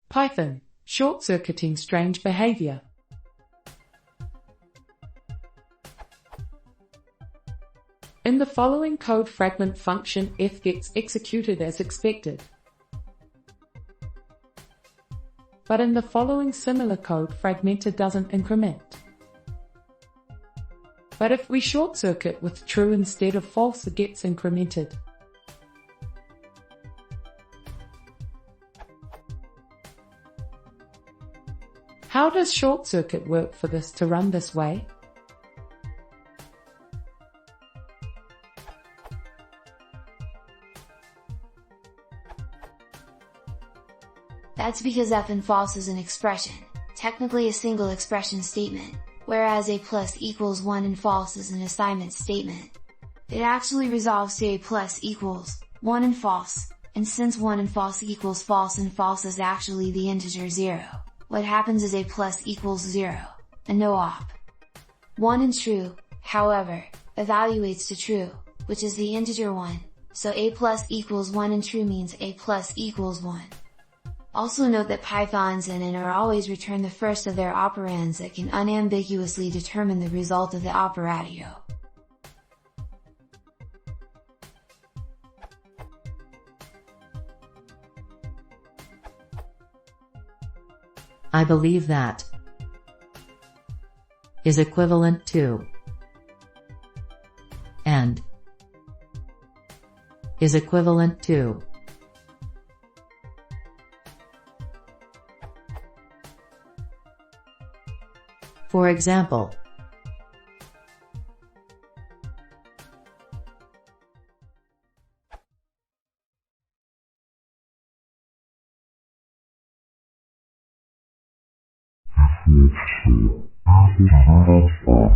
Python, short-circuiting strange behavior. In the following code fragment function f gets executed as expected. But in the following similar code fragmented doesn't increment. But if we short-circuit with true instead of false, it gets incremented. How does short-circuit work for this to run this way? That's because f and false is an expression, technically a single expression statement, whereas a plus equals 1 and false is an assignment statement. It actually resolves to a plus equals 1 and false, and since 1 and false equals false and false is actually the integer 0, what happens is a plus equals 0, and no op. 1 and true, however, evaluates to true, which is the integer 1, so a plus equals 1 and true means a plus equals 1. Also note that Python's and are always return the first of their operands that can unambiguously determine the result of the operatio. I believe that is equivalent to and is equivalent to. For example, If it's true, I will have fun.